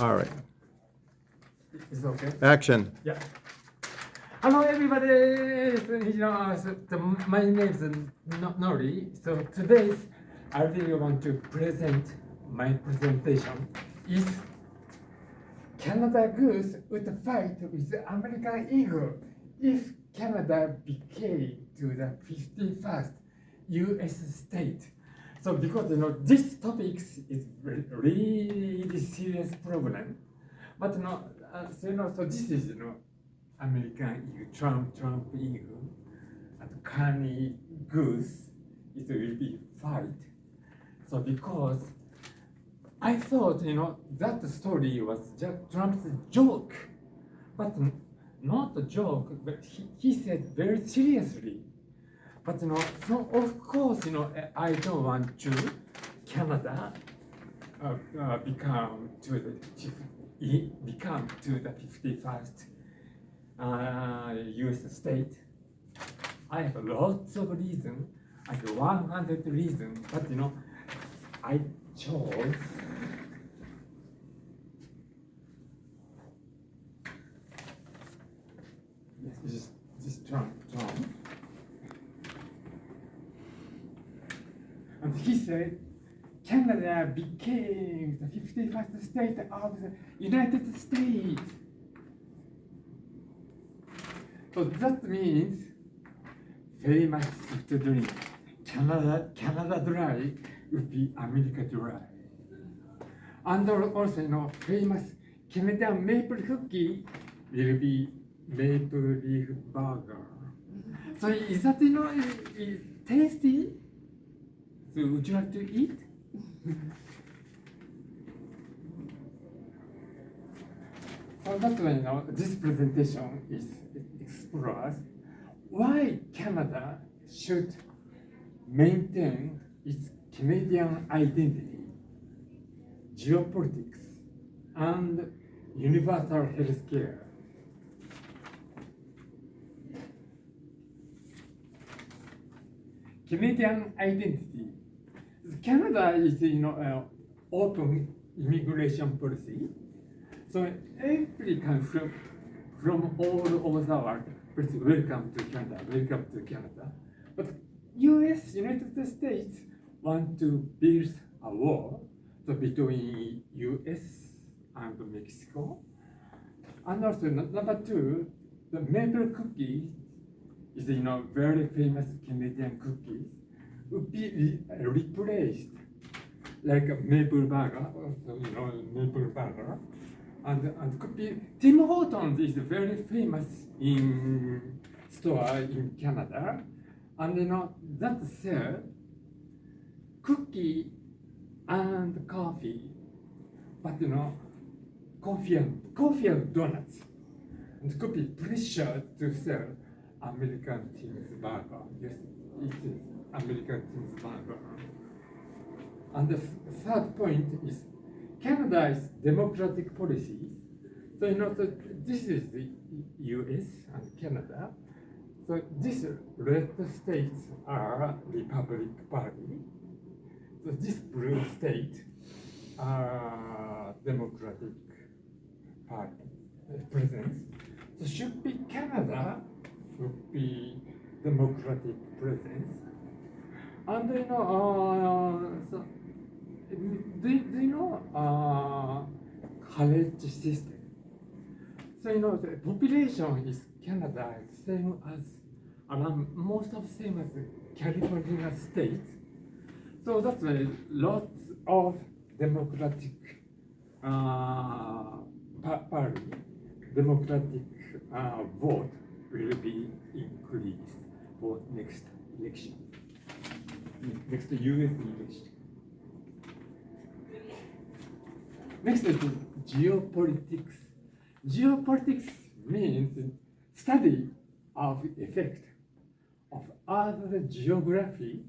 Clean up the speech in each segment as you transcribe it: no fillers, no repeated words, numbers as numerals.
All right. Is it okay? Action. Yeah. Hello, everybody. My name is Nori. So today, I really want to present my presentation. Is Canada Goose would fight with American Eagle if Canada became to the 51st U.S. state. So because this topic is really serious problem, but so this is American eagle, Trump eagle, and Carney Goose, it will be fight. So because I thought that story was just Trump's joke, but not a joke, but he said very seriously. But so of course I don't want to Canada become to the 51st U.S. state. I have lots of reasons, I have 100 reasons, but I chose this Trump. And he said, Canada became the 51st state of the United States. So that means famous soft drink, Canada Dry would be America Dry. And also famous Canadian maple cookie will be maple leaf burger. So is that is tasty? So would you like to eat? So that's why this presentation is explores why Canada should maintain its Canadian identity, geopolitics, and universal health care. Canadian identity. Canada is open immigration policy. So applicants from all over the world, please welcome to Canada. But United States want to build a wall between US and Mexico. And also number two, the maple cookie is very famous Canadian cookies would be replaced like a maple burger, maple burger. And could be Tim Hortons is very famous in store in Canada, and that sell cookie and coffee, but coffee and donuts, and could be pressure to sell American Tim's burger. Yes, it is American Tim's burger. And the third point is Canada's democratic policy. So so this is the US and Canada. So these red states are Republic Party. So this blue state are Democratic Party presence. So should be Canada would be Democratic presence. And so do you know college system? So the population is Canada same as around most of same as California state. So that's why lots of Democratic party, Democratic vote will be increased for next election, next US election. Next is geopolitics. Geopolitics means study of effect of other geography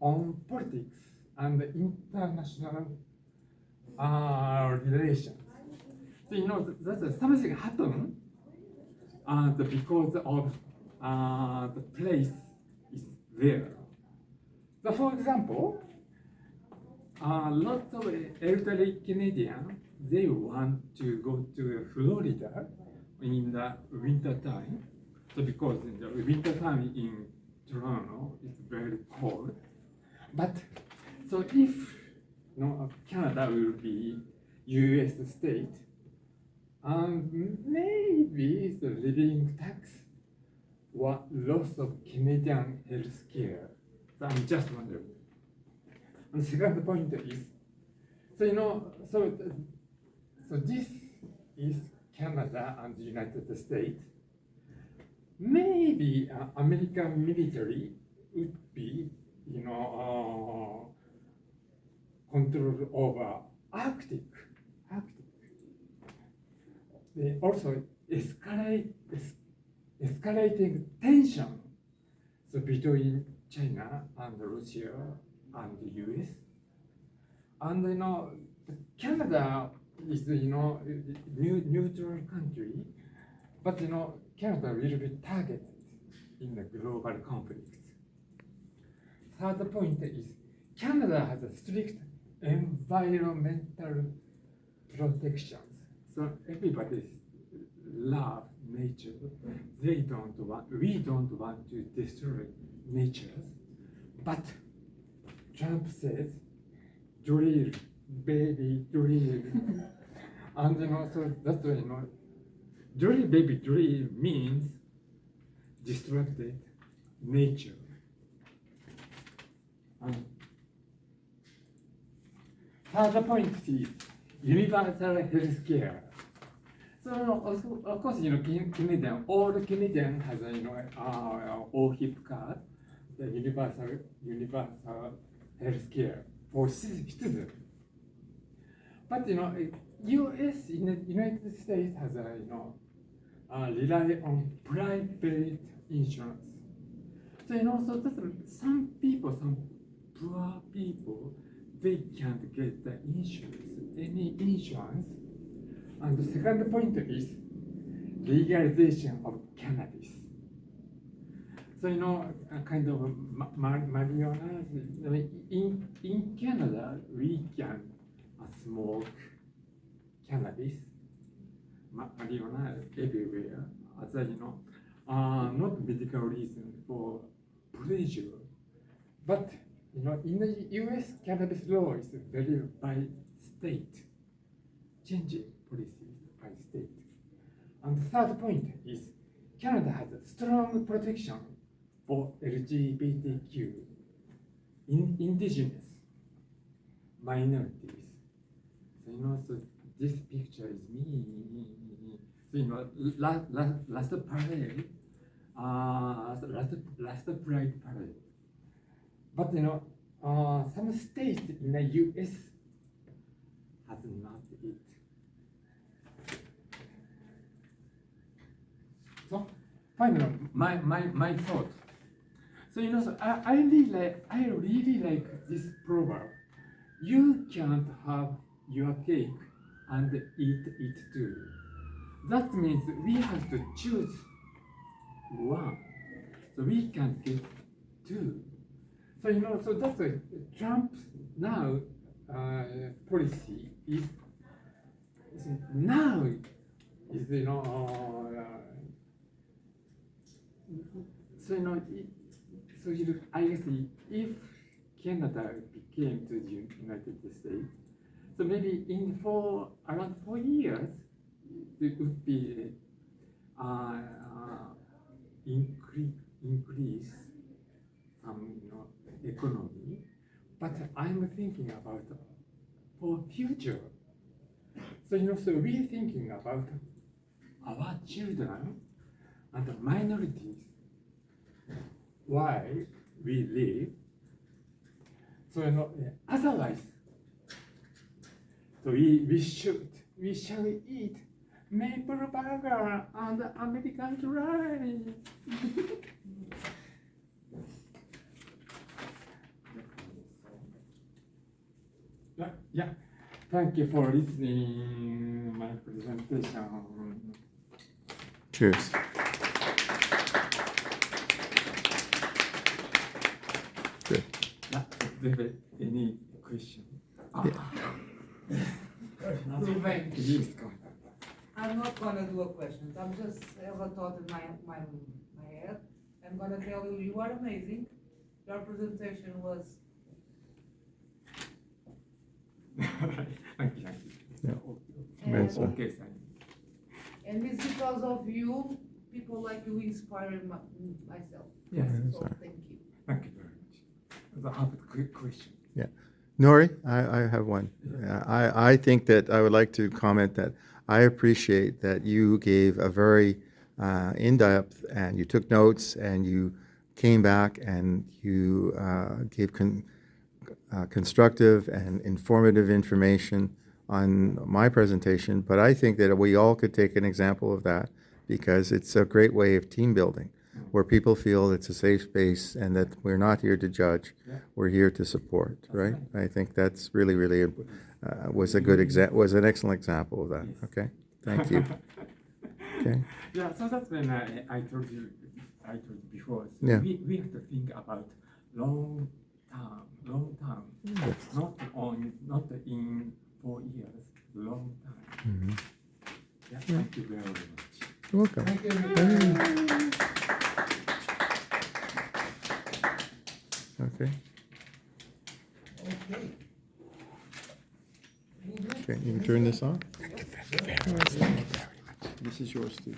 on politics and international relations. So that something happen because of the place is there. So for example, lots of elderly Canadians, they want to go to Florida in the winter time. So because in the winter time in Toronto, it's very cold. But so if Canada will be U.S. state, maybe the living tax or loss of Canadian health care. So I'm just wondering. And the second point is, so this is Canada and the United States. Maybe American military would be, control over Arctic. They also escalating tension between China and Russia and the US. And Canada is neutral country, but Canada will be targeted in the global conflicts. Third point is Canada has a strict environmental protections. So everybody love nature. We don't want to destroy nature. But Trump says, drill, baby, drill. And so that's why drill, baby, drill means destructed nature. Third point is universal health care. So of course, Canadian, all the Canadian has a OHIP card, the universal health care for citizens. But U.S. in the United States has rely on private insurance. So so that's some poor people, they can't get the any insurance. And the second point is legalization of cannabis. So a kind of marijuana. In Canada, we can smoke cannabis, marijuana everywhere. As not medical reason for pleasure, but in the U.S. cannabis law is very by state, changing policies by state. And the third point is Canada has a strong protection for LGBTQ, indigenous minorities. So this picture is me. So last parade, last Pride parade. But some states in the U.S. has not it. So finally, my thought. So so I really like this proverb. You can't have your cake and eat it too. That means we have to choose one. So we can't get two. So so that's why Trump's now policy is now is so I guess if Canada became to the United States, so maybe in around 4 years, it would be increase some economy. But I'm thinking about for future. So so we're thinking about our children and minorities, why we live. So otherwise, so we shall eat maple burger and American rice. Yeah. Thank you for listening my presentation. Cheers. Good. Do you have any question? Revenge. Yes, go ahead. I'm not gonna do a question. I'm just have a thought in my head. I'm gonna tell you, you are amazing. Your presentation was Thank you. Yes, sir. Okay, thank you. and it's because of you, people like you inspire myself. Yes, So thank you. thank you very much. I have a quick question. Nori, I have one. I think that I would like to comment that I appreciate that you gave a very in-depth, and you took notes, and you came back and you gave constructive and informative information on my presentation. But I think that we all could take an example of that, because it's a great way of team building, where people feel it's a safe space and that we're not here to judge, we're here to support, right? I think that's really, really was an excellent example of that. Okay, thank you. Okay. Yeah, so that's when I told you before. So Yeah. we have to think about long term, Yes. not in 4 years, long time. Mhm. Yeah, thank you very much. You're welcome. Thank you. Okay. Okay. Okay, you can turn this on. This is yours too.